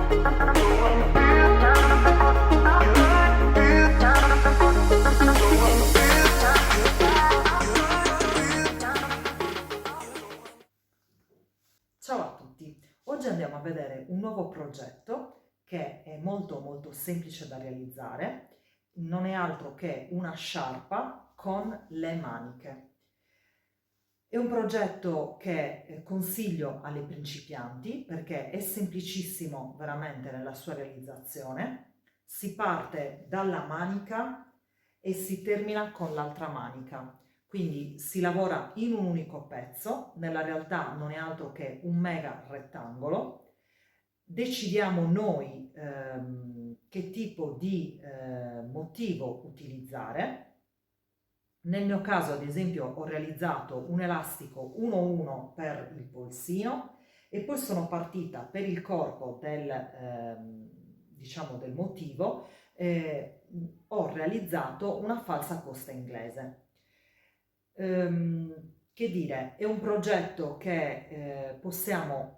Ciao a tutti, oggi andiamo a vedere un nuovo progetto che è molto semplice da realizzare, non è altro che una sciarpa con le maniche. È un progetto che consiglio alle principianti perché è semplicissimo veramente nella sua realizzazione, si parte dalla manica e si termina con l'altra manica. Quindi si lavora in un unico pezzo, nella realtà non è altro che un mega rettangolo. Decidiamo noi che tipo di motivo utilizzare. Nel mio caso, ad esempio, ho realizzato un elastico 1-1 per il polsino e poi sono partita per il corpo diciamo del motivo, ho realizzato una falsa costa inglese. Che dire, è un progetto che possiamo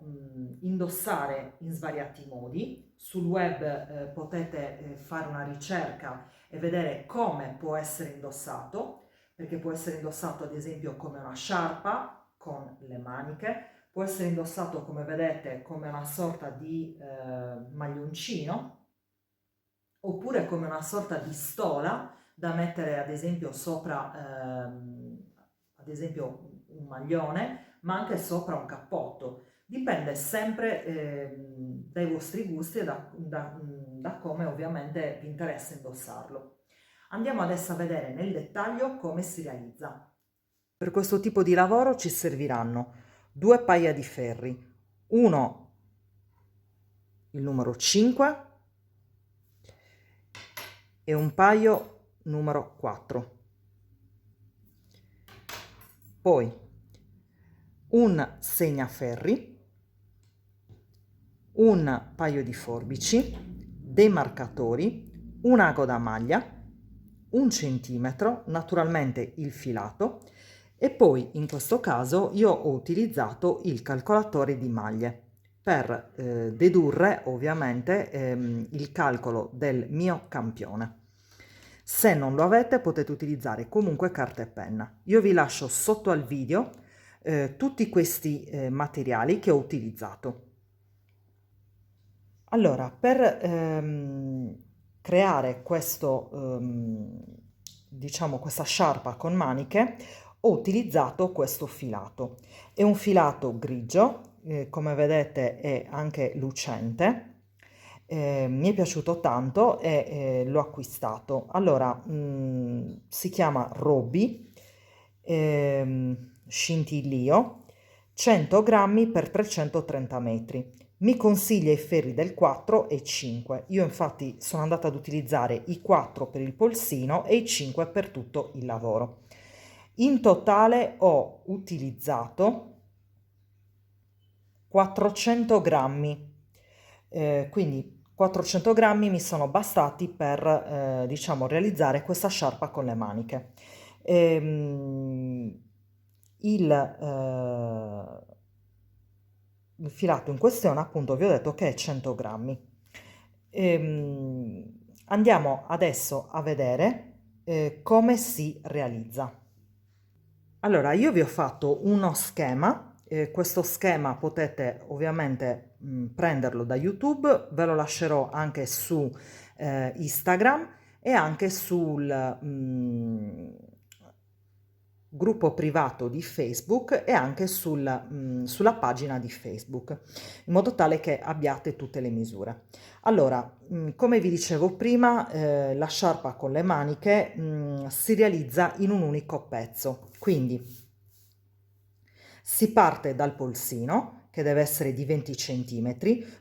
indossare in svariati modi. Sul web potete fare una ricerca e vedere come può essere indossato, perché può essere indossato ad esempio come una sciarpa con le maniche, può essere indossato come vedete come una sorta di maglioncino, oppure come una sorta di stola da mettere ad esempio sopra ad esempio un maglione, ma anche sopra un cappotto. Dipende sempre dai vostri gusti e da come ovviamente vi interessa indossarlo. Andiamo adesso a vedere nel dettaglio come si realizza. Per questo tipo di lavoro ci serviranno due paia di ferri, uno il numero 5 e un paio numero 4. Poi un segnaferri, un paio di forbici, dei marcatori, un ago da maglia, 1 centimetro, naturalmente il filato, e poi in questo caso io ho utilizzato il calcolatore di maglie per dedurre ovviamente il calcolo del mio campione. Se non lo avete potete utilizzare comunque carta e penna. Io vi lascio sotto al video tutti questi materiali che ho utilizzato. Allora, per creare diciamo questa sciarpa con maniche ho utilizzato questo filato. È un filato grigio, come vedete è anche lucente. Mi è piaciuto tanto e l'ho acquistato. Allora, si chiama Roby Scintillio, 100 grammi per 330 metri. Mi consiglia i ferri del 4 e 5. Io infatti sono andata ad utilizzare i 4 per il polsino e i 5 per tutto il lavoro. In totale ho utilizzato 400 grammi, quindi 400 grammi mi sono bastati per diciamo realizzare questa sciarpa con le maniche. Il filato in questione appunto vi ho detto che è 100 grammi. Andiamo adesso a vedere come si realizza. Allora, io vi ho fatto uno schema, questo schema potete ovviamente prenderlo da YouTube, ve lo lascerò anche su Instagram e anche sul gruppo privato di Facebook e anche sulla pagina di Facebook, in modo tale che abbiate tutte le misure. Allora, come vi dicevo prima, la sciarpa con le maniche si realizza in un unico pezzo, quindi si parte dal polsino, che deve essere di 20 cm,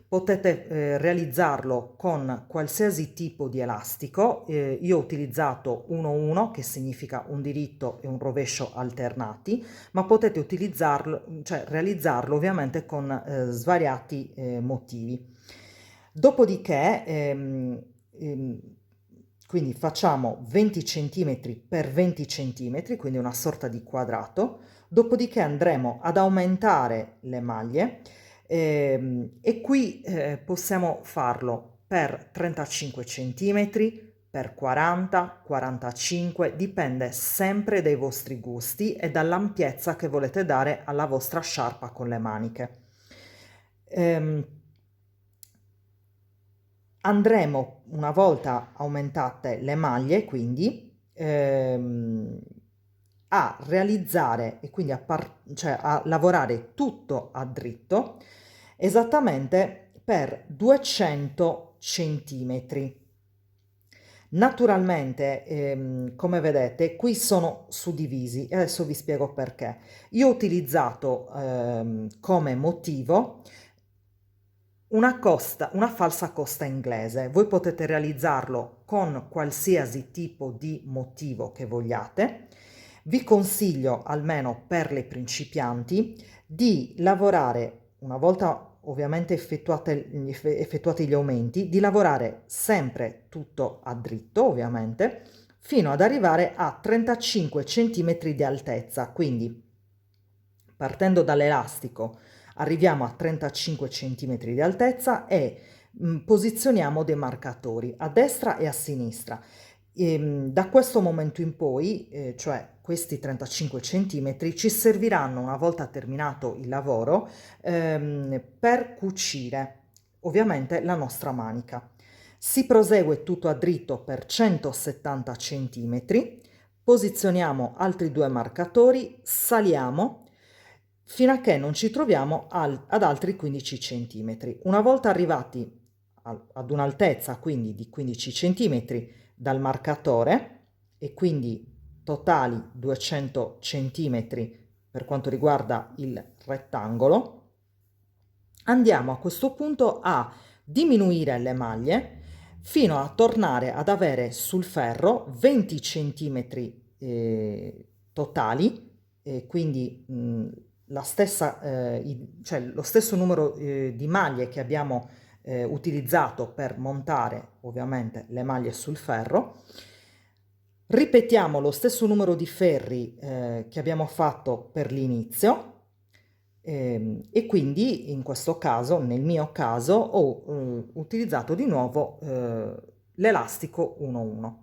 potete realizzarlo con qualsiasi tipo di elastico, io ho utilizzato 1-1 che significa un diritto e un rovescio alternati, ma potete utilizzarlo, cioè realizzarlo ovviamente con svariati motivi. Dopodiché, quindi facciamo 20 cm per 20 cm, quindi una sorta di quadrato. Dopodiché andremo ad aumentare le maglie E qui possiamo farlo per 35 cm, per 40, 45, dipende sempre dai vostri gusti e dall'ampiezza che volete dare alla vostra sciarpa con le maniche. Andremo, una volta aumentate le maglie, quindi a realizzare e quindi cioè a lavorare tutto a dritto esattamente per 200 centimetri. Naturalmente, come vedete, qui sono suddivisi e adesso vi spiego perché. Io ho utilizzato come motivo una falsa costa inglese. Voi potete realizzarlo con qualsiasi tipo di motivo che vogliate. Vi consiglio, almeno per le principianti, di lavorare, una volta ovviamente effettuati gli aumenti, di lavorare sempre tutto a dritto, ovviamente, fino ad arrivare a 35 cm di altezza. Quindi, partendo dall'elastico, arriviamo a 35 cm di altezza e posizioniamo dei marcatori a destra e a sinistra. Da questo momento in poi, cioè questi 35 cm, ci serviranno, una volta terminato il lavoro, per cucire ovviamente la nostra manica. Si prosegue tutto a dritto per 170 cm, posizioniamo altri due marcatori, saliamo fino a che non ci troviamo ad altri 15 cm. Una volta arrivati ad un'altezza quindi di 15 cm dal marcatore e quindi totali 200 cm per quanto riguarda il rettangolo, andiamo a questo punto a diminuire le maglie fino a tornare ad avere sul ferro 20 cm totali, quindi la stessa, cioè lo stesso numero di maglie che abbiamo utilizzato per montare ovviamente le maglie sul ferro. Ripetiamo lo stesso numero di ferri che abbiamo fatto per l'inizio e quindi in questo caso, nel mio caso, ho utilizzato di nuovo l'elastico 1-1.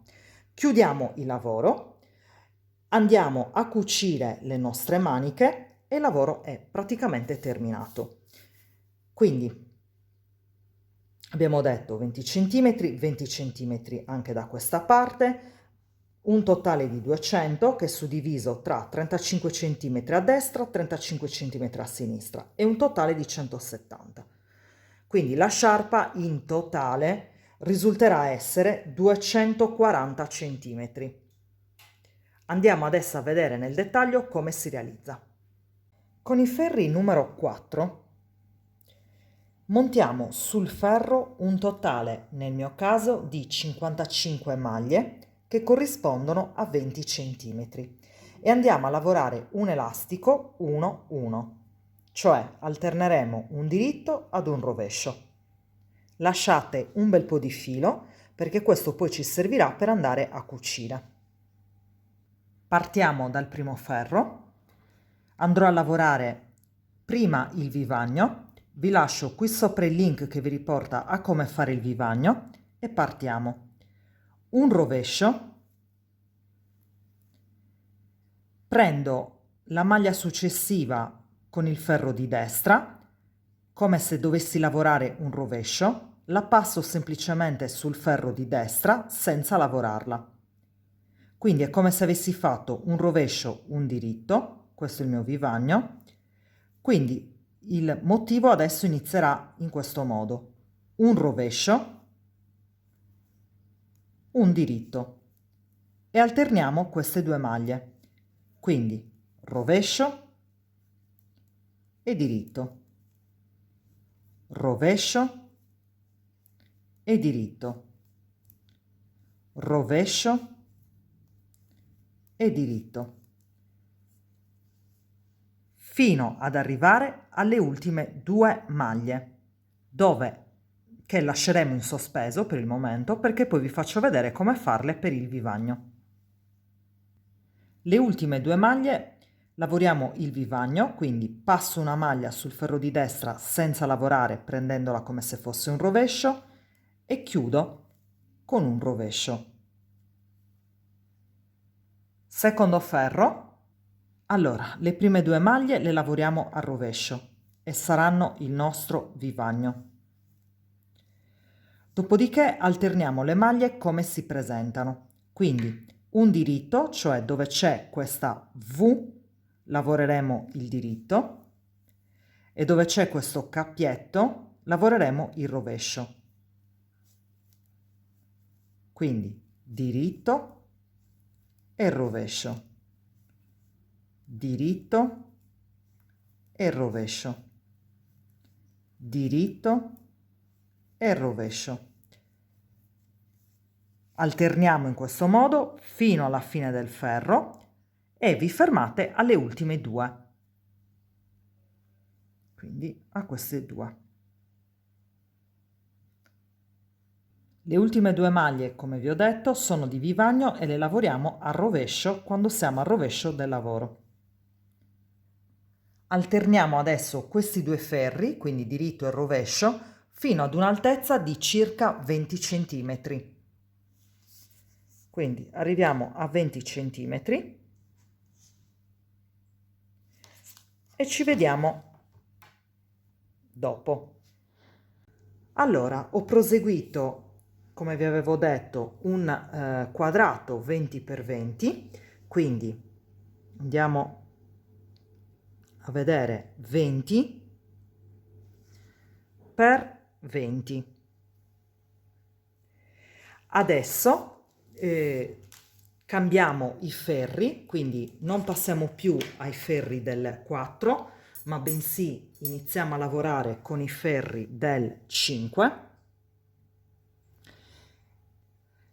Chiudiamo il lavoro, andiamo a cucire le nostre maniche e il lavoro è praticamente terminato. Quindi abbiamo detto 20 cm, 20 cm anche da questa parte, un totale di 200 che è suddiviso tra 35 cm a destra, 35 cm a sinistra e un totale di 170. Quindi la sciarpa in totale risulterà essere 240 cm. Andiamo adesso a vedere nel dettaglio come si realizza. Con i ferri numero 4 montiamo sul ferro un totale, nel mio caso, di 55 maglie che corrispondono a 20 cm e andiamo a lavorare un elastico 1-1, cioè alterneremo un diritto ad un rovescio. Lasciate un bel po' di filo perché questo poi ci servirà per andare a cucire. Partiamo dal primo ferro, andrò a lavorare prima il vivagno, vi lascio qui sopra il link che vi riporta a come fare il vivagno e partiamo. Un rovescio, prendo la maglia successiva con il ferro di destra, come se dovessi lavorare un rovescio, la passo semplicemente sul ferro di destra senza lavorarla. Quindi è come se avessi fatto un rovescio, un diritto, questo è il mio vivagno, quindi il motivo adesso inizierà in questo modo, un rovescio, un diritto e alterniamo queste due maglie, quindi rovescio e diritto, rovescio e diritto, rovescio e diritto, fino ad arrivare alle ultime due maglie, che lasceremo in sospeso per il momento perché poi vi faccio vedere come farle per il vivagno. Le ultime due maglie lavoriamo il vivagno, quindi passo una maglia sul ferro di destra senza lavorare, prendendola come se fosse un rovescio, e chiudo con un rovescio. Secondo ferro. Allora, le prime 2 maglie le lavoriamo a rovescio e saranno il nostro vivagno. Dopodiché alterniamo le maglie come si presentano. Quindi un diritto, cioè dove c'è questa V, lavoreremo il diritto, e dove c'è questo cappietto lavoreremo il rovescio. Quindi diritto e rovescio, diritto e rovescio, diritto e rovescio. Alterniamo in questo modo fino alla fine del ferro e vi fermate alle ultime 2. Quindi a queste 2. Le ultime 2 maglie, come vi ho detto, sono di vivagno e le lavoriamo a rovescio quando siamo al rovescio del lavoro. Alterniamo adesso questi 2 ferri, quindi diritto e rovescio, fino ad un'altezza di circa 20 cm. Quindi arriviamo a 20 cm e ci vediamo dopo. Allora, ho proseguito, come vi avevo detto, un quadrato 20 x 20, quindi andiamo a vedere 20 x 20. Adesso cambiamo i ferri, quindi non passiamo più ai ferri del 4, ma bensì iniziamo a lavorare con i ferri del 5.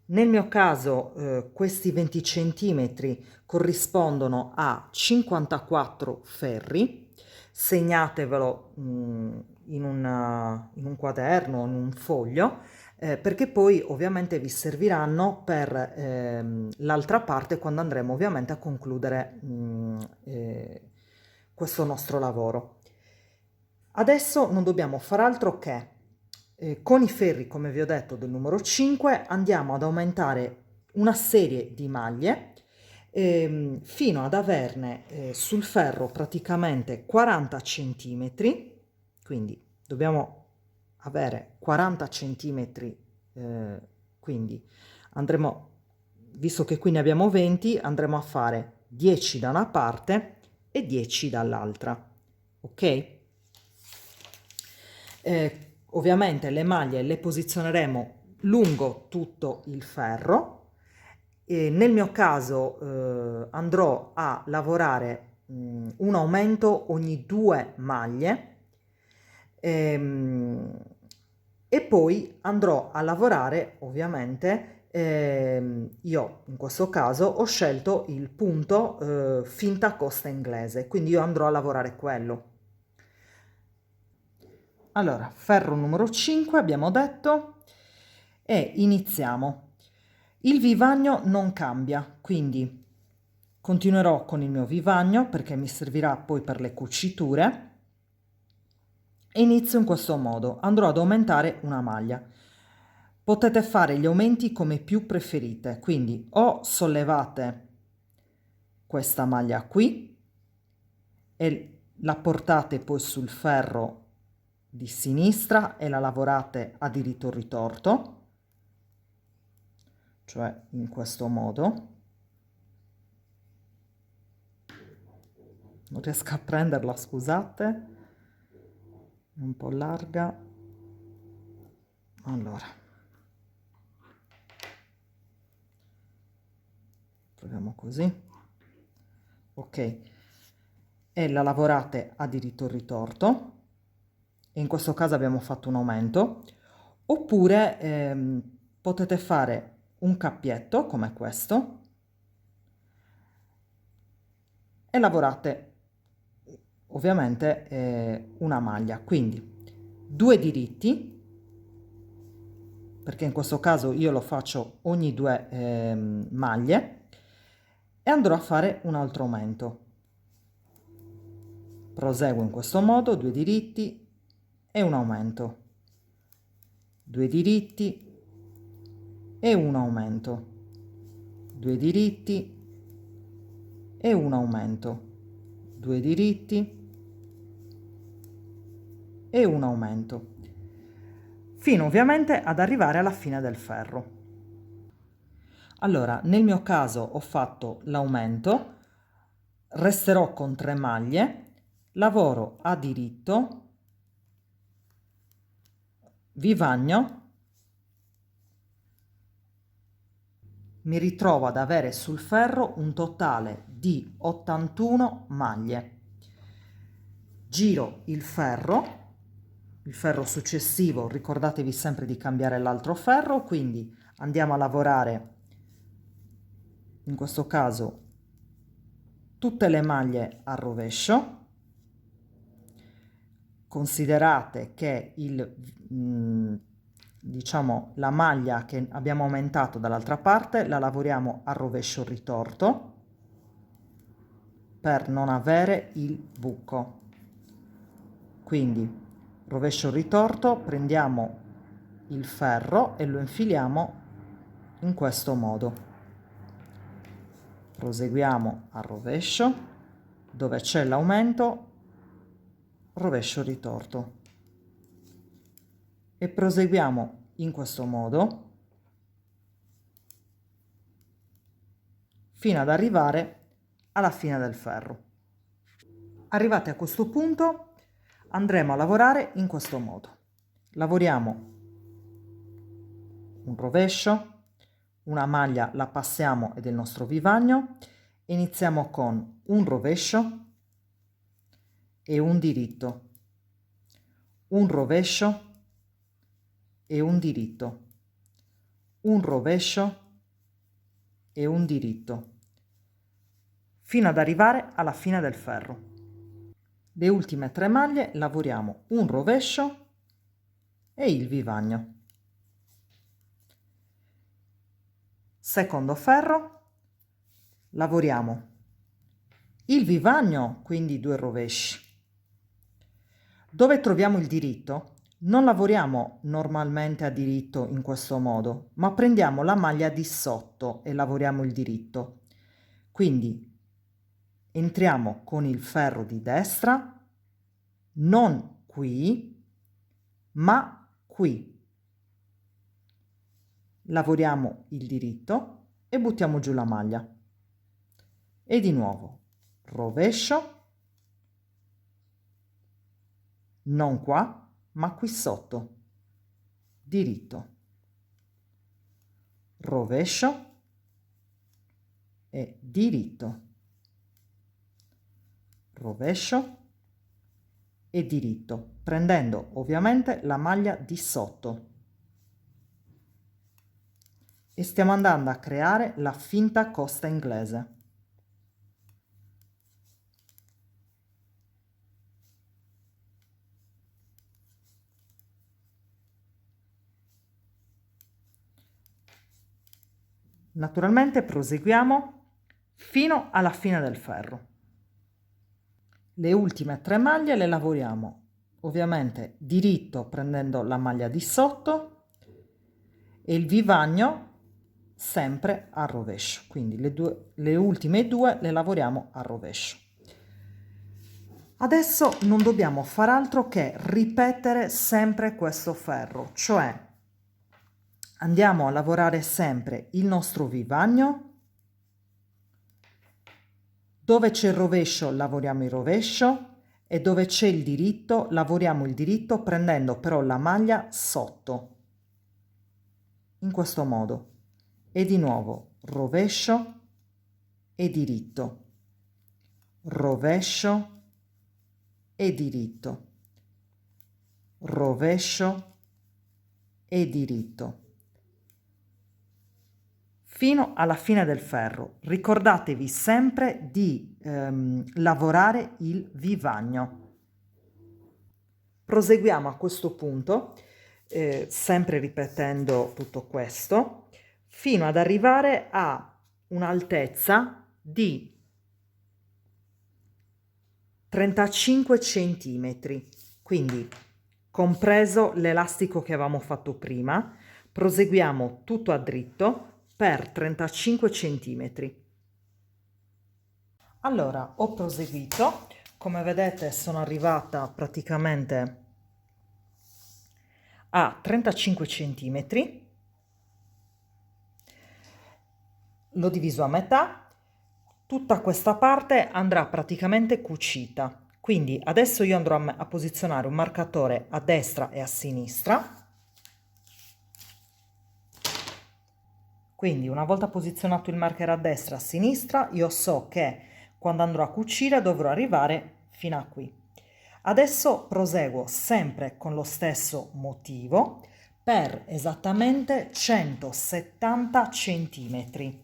Nel mio caso questi 20 cm corrispondono a 54 ferri, segnatevelo in un quaderno, in un foglio, perché poi ovviamente vi serviranno per l'altra parte quando andremo ovviamente a concludere questo nostro lavoro. Adesso non dobbiamo fare altro che con i ferri, come vi ho detto, del numero 5 andiamo ad aumentare una serie di maglie fino ad averne sul ferro praticamente 40 cm, quindi dobbiamo avere 40 cm, quindi andremo, visto che qui ne abbiamo 20, andremo a fare 10 da una parte e 10 dall'altra, ok? Ovviamente le maglie le posizioneremo lungo tutto il ferro. Nel mio caso andrò a lavorare un aumento ogni 2 maglie e poi andrò a lavorare ovviamente io in questo caso ho scelto il punto finta costa inglese, quindi io andrò a lavorare quello. Allora, ferro numero 5 abbiamo detto e iniziamo. Il vivagno non cambia, quindi continuerò con il mio vivagno perché mi servirà poi per le cuciture e inizio in questo modo. Andrò ad aumentare una maglia. Potete fare gli aumenti come più preferite, quindi o sollevate questa maglia qui e la portate poi sul ferro di sinistra e la lavorate a diritto ritorto, cioè in questo modo. Non riesco a prenderla, scusate, è un po' larga. Allora, proviamo così, ok, e la lavorate a diritto ritorto, e in questo caso abbiamo fatto un aumento, oppure potete fare un cappietto come questo e lavorate ovviamente una maglia, quindi 2 diritti, perché in questo caso io lo faccio ogni 2 maglie, e andrò a fare un altro aumento. Proseguo in questo modo, 2 diritti e un aumento, 2 diritti e un aumento, 2 diritti e un aumento, 2 diritti e un aumento, fino ovviamente ad arrivare alla fine del ferro. Allora, nel mio caso ho fatto l'aumento, resterò con 3 maglie, lavoro a diritto, vivagno, mi ritrovo ad avere sul ferro un totale di 81 maglie. Giro il ferro successivo, ricordatevi sempre di cambiare l'altro ferro, quindi andiamo a lavorare, in questo caso, tutte le maglie a rovescio. Considerate che diciamo, la maglia che abbiamo aumentato dall'altra parte la lavoriamo a rovescio ritorto per non avere il buco. Quindi rovescio ritorto, prendiamo il ferro e lo infiliamo in questo modo. Proseguiamo a rovescio, dove c'è l'aumento, rovescio ritorto. E proseguiamo in questo modo fino ad arrivare alla fine del ferro. Arrivati a questo punto andremo a lavorare in questo modo. Lavoriamo un rovescio, una maglia la passiamo ed è il nostro vivagno, iniziamo con un rovescio e un diritto, un rovescio e un diritto, un rovescio e un diritto, fino ad arrivare alla fine del ferro. Le ultime 3 maglie lavoriamo un rovescio e il vivagno. Secondo ferro, lavoriamo il vivagno, quindi 2 rovesci. Dove troviamo il diritto, non lavoriamo normalmente a diritto in questo modo, ma prendiamo la maglia di sotto e lavoriamo il diritto. Quindi entriamo con il ferro di destra, non qui, ma qui. Lavoriamo il diritto e buttiamo giù la maglia. E di nuovo, rovescio, non qua, ma qui sotto, diritto, rovescio e diritto, rovescio e diritto, prendendo ovviamente la maglia di sotto. E stiamo andando a creare la finta costa inglese. Naturalmente proseguiamo fino alla fine del ferro. Le ultime 3 maglie le lavoriamo ovviamente diritto prendendo la maglia di sotto e il vivagno sempre a rovescio, quindi le ultime 2 le lavoriamo a rovescio. Adesso non dobbiamo far altro che ripetere sempre questo ferro, cioè andiamo a lavorare sempre il nostro vivagno, dove c'è il rovescio lavoriamo il rovescio e dove c'è il diritto lavoriamo il diritto prendendo però la maglia sotto, in questo modo. E di nuovo rovescio e diritto, rovescio e diritto, rovescio e diritto, fino alla fine del ferro. Ricordatevi sempre di lavorare il vivagno. Proseguiamo a questo punto, sempre ripetendo tutto questo, fino ad arrivare a un'altezza di 35 centimetri, quindi compreso l'elastico che avevamo fatto prima, proseguiamo tutto a dritto per 35 centimetri. Allora, ho proseguito, come vedete sono arrivata praticamente a 35 centimetri, l'ho diviso a metà, tutta questa parte andrà praticamente cucita, quindi adesso io andrò a posizionare un marcatore a destra e a sinistra. Quindi una volta posizionato il marker a destra e a sinistra, io so che quando andrò a cucire dovrò arrivare fino a qui. Adesso proseguo sempre con lo stesso motivo per esattamente 170 centimetri.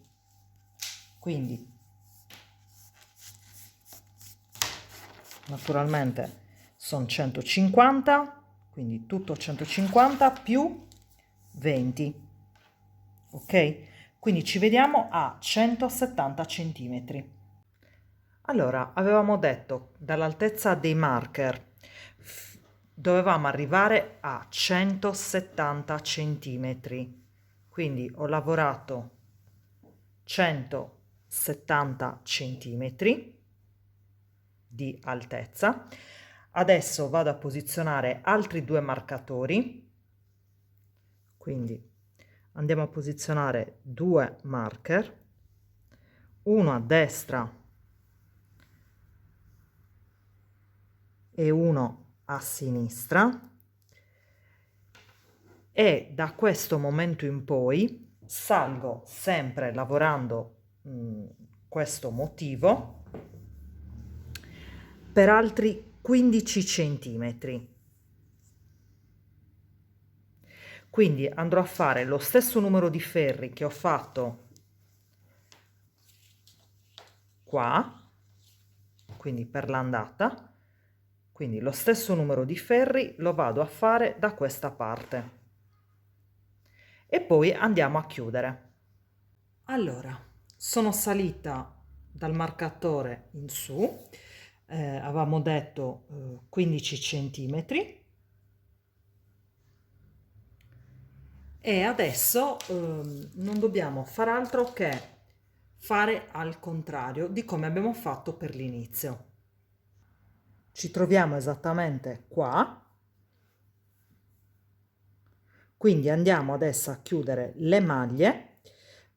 Quindi naturalmente sono 150, quindi tutto 150 più 20. Ok? Quindi ci vediamo a 170 centimetri. Allora, avevamo detto dall'altezza dei marker dovevamo arrivare a 170 centimetri. Quindi ho lavorato 170 centimetri di altezza. Adesso vado a posizionare altri due marcatori. Quindi andiamo a posizionare due marker, uno a destra e uno a sinistra, e da questo momento in poi salgo sempre lavorando questo motivo per altri 15 centimetri. Quindi andrò a fare lo stesso numero di ferri che ho fatto qua, quindi per l'andata, quindi lo stesso numero di ferri lo vado a fare da questa parte e poi andiamo a chiudere. Allora, sono salita dal marcatore in su, avevamo detto 15 centimetri, e adesso non dobbiamo fare altro che fare al contrario di come abbiamo fatto per l'inizio. Ci troviamo esattamente qua, quindi andiamo adesso a chiudere le maglie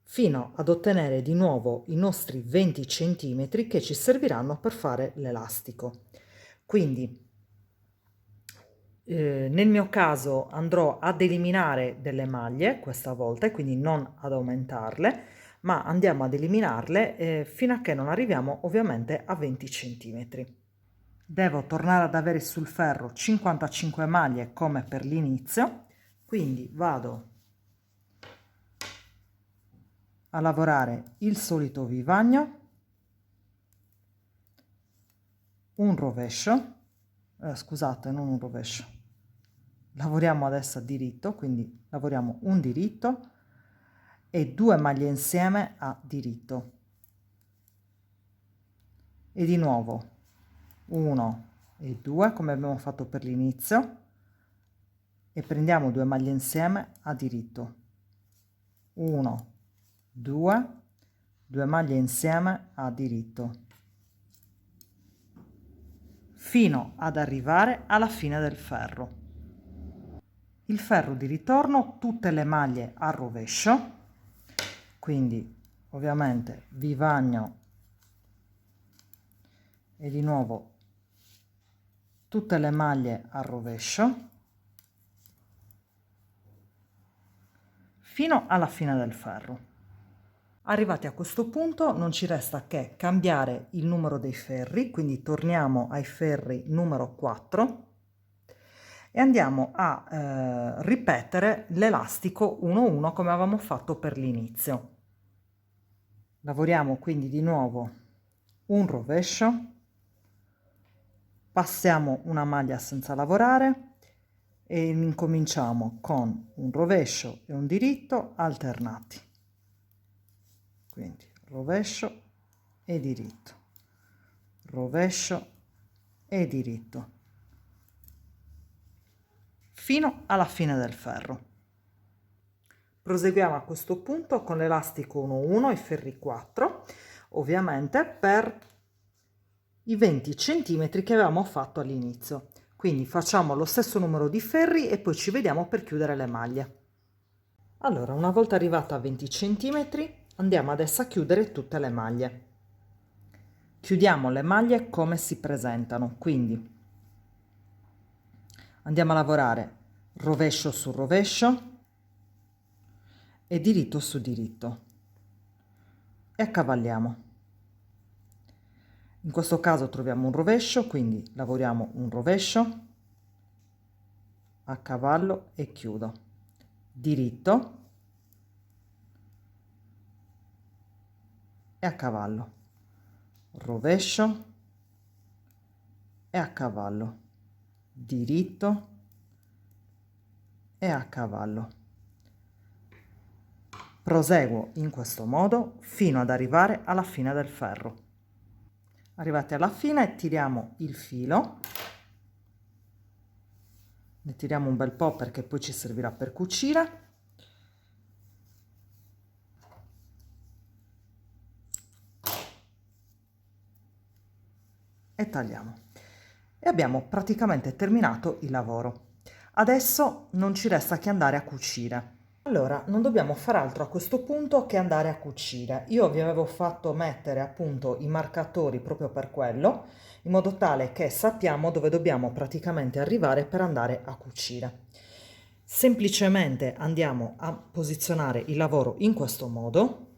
fino ad ottenere di nuovo i nostri 20 centimetri che ci serviranno per fare l'elastico. Quindi nel mio caso andrò ad eliminare delle maglie questa volta, e quindi non ad aumentarle, ma andiamo ad eliminarle fino a che non arriviamo ovviamente a 20 centimetri. Devo tornare ad avere sul ferro 55 maglie come per l'inizio, quindi vado a lavorare il solito vivagno, un rovescio, scusate, non un rovescio, lavoriamo adesso a diritto, quindi lavoriamo un diritto e due maglie insieme a diritto, e di nuovo 1 e 2 come abbiamo fatto per l'inizio, e prendiamo due maglie insieme a diritto, 1, 2, due maglie insieme a diritto, fino ad arrivare alla fine del ferro. Il ferro di ritorno, tutte le maglie a rovescio, quindi ovviamente vivagno e di nuovo tutte le maglie a rovescio fino alla fine del ferro. Arrivati a questo punto non ci resta che cambiare il numero dei ferri, quindi torniamo ai ferri numero 4 e andiamo a ripetere l'elastico 1-1 come avevamo fatto per l'inizio. Lavoriamo quindi di nuovo un rovescio, passiamo una maglia senza lavorare e incominciamo con un rovescio e un diritto alternati. Quindi rovescio e diritto, rovescio e diritto fino alla fine del ferro. Proseguiamo a questo punto con l'elastico 1,1 e ferri 4, ovviamente per i 20 centimetri che avevamo fatto all'inizio. Quindi facciamo lo stesso numero di ferri e poi ci vediamo per chiudere le maglie. Allora, una volta arrivata a 20 centimetri, andiamo adesso a chiudere tutte le maglie. Chiudiamo le maglie come si presentano, quindi andiamo a lavorare rovescio su rovescio e diritto su diritto e accavalliamo. In questo caso troviamo un rovescio, quindi lavoriamo un rovescio, a cavallo e chiudo, diritto e a cavallo, rovescio e a cavallo, diritto e a cavallo. Proseguo in questo modo fino ad arrivare alla fine del ferro. Arrivati alla fine tiriamo il filo, ne tiriamo un bel po' perché poi ci servirà per cucire. E tagliamo. E abbiamo praticamente terminato il lavoro. Adesso non ci resta che andare a cucire. Allora, non dobbiamo fare altro a questo punto che andare a cucire. Io vi avevo fatto mettere appunto i marcatori proprio per quello, in modo tale che sappiamo dove dobbiamo praticamente arrivare per andare a cucire. Semplicemente andiamo a posizionare il lavoro in questo modo.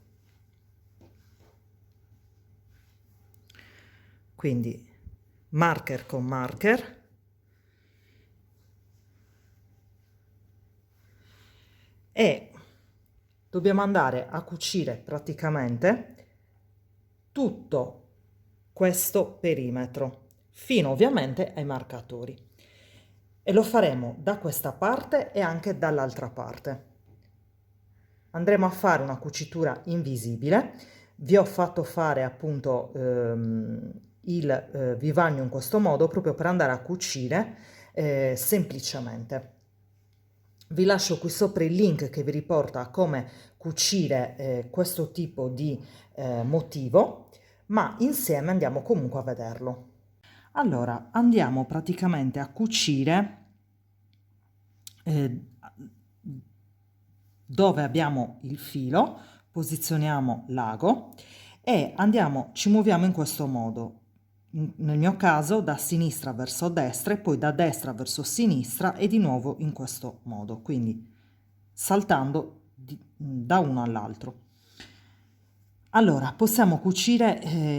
Quindi marker con marker. E dobbiamo andare a cucire praticamente tutto questo perimetro fino ovviamente ai marcatori e lo faremo da questa parte e anche dall'altra parte. Andremo a fare una cucitura invisibile. Vi ho fatto fare appunto il vivagno in questo modo proprio per andare a cucire semplicemente. Vi lascio qui sopra il link che vi riporta a come cucire questo tipo di motivo, ma insieme andiamo comunque a vederlo. Allora, andiamo praticamente a cucire dove abbiamo il filo, posizioniamo l'ago e ci muoviamo in questo modo. Nel mio caso da sinistra verso destra e poi da destra verso sinistra e di nuovo in questo modo, quindi saltando da uno all'altro. Allora, possiamo cucire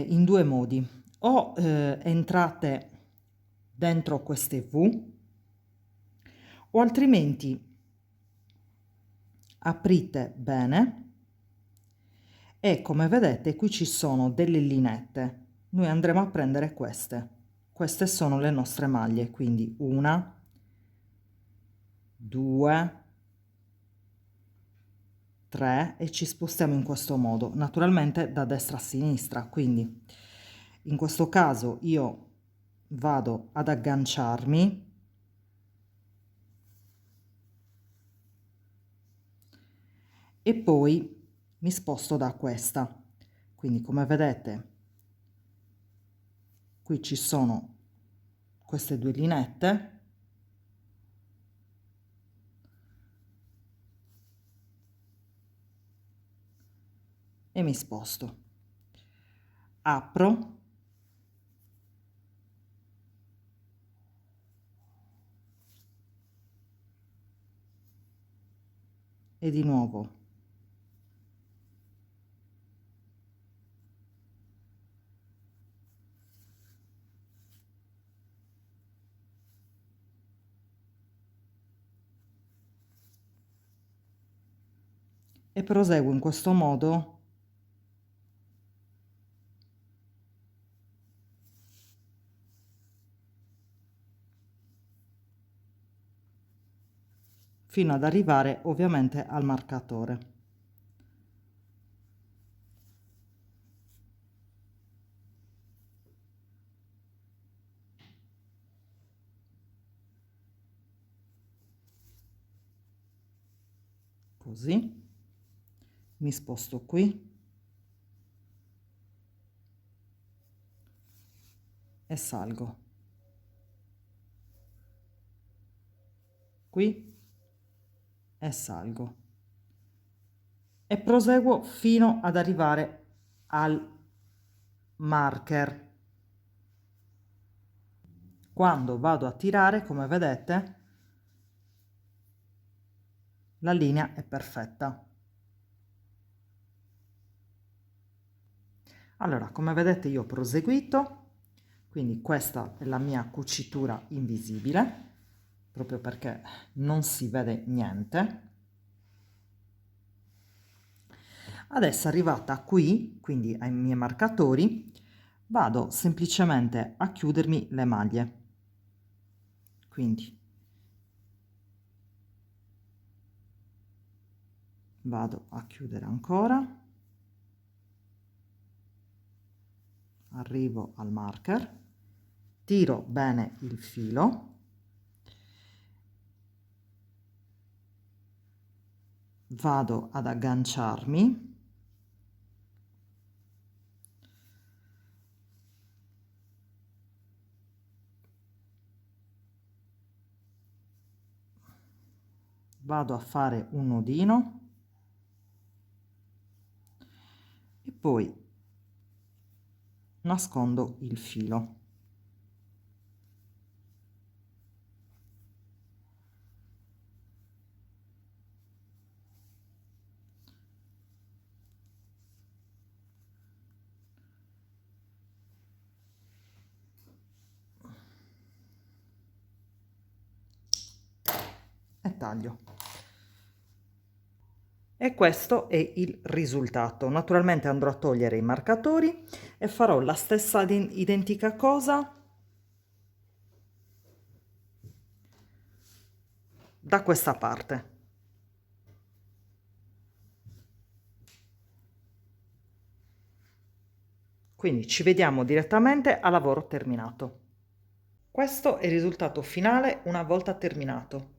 in due modi, o entrate dentro queste V o altrimenti aprite bene e come vedete qui ci sono delle linette. Noi andremo a prendere queste sono le nostre maglie, quindi una, due, tre e ci spostiamo in questo modo, naturalmente da destra a sinistra, quindi in questo caso io vado ad agganciarmi e poi mi sposto da questa, quindi come vedete qui ci sono queste due linette e mi sposto, apro e di nuovo e proseguo in questo modo fino ad arrivare ovviamente al marcatore. così, mi sposto qui e salgo qui e salgo e proseguo fino ad arrivare al marker. Quando vado a tirare, come vedete, la linea è perfetta. Allora, come vedete io ho proseguito, quindi questa è la mia cucitura invisibile, proprio perché non si vede niente. Adesso arrivata qui, quindi ai miei marcatori, vado semplicemente a chiudermi le maglie. Quindi vado a chiudere ancora, arrivo al marker, tiro bene il filo, vado ad agganciarmi, vado a fare un nodino e poi nascondo il filo. E taglio. E questo è il risultato. Naturalmente andrò a togliere i marcatori e farò la stessa identica cosa da questa parte. Quindi ci vediamo direttamente a lavoro terminato. Questo è il risultato finale una volta terminato.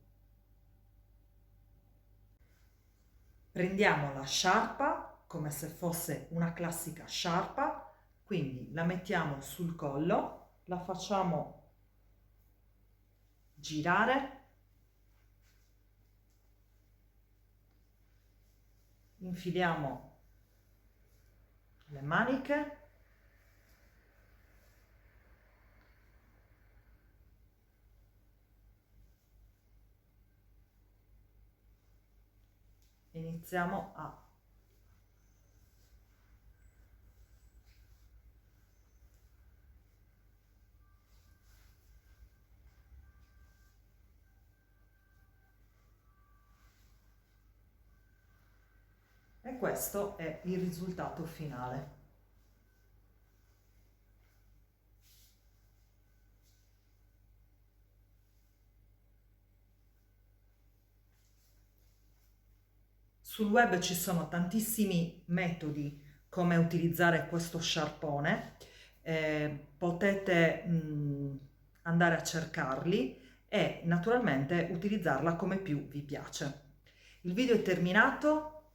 Prendiamo la sciarpa come se fosse una classica sciarpa, quindi la mettiamo sul collo, la facciamo girare, infiliamo le maniche, e iniziamo a e questo è il risultato finale. Sul web ci sono tantissimi metodi come utilizzare questo sciarpone, potete andare a cercarli e naturalmente utilizzarla come più vi piace. Il video è terminato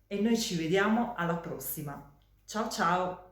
e noi ci vediamo alla prossima. Ciao ciao!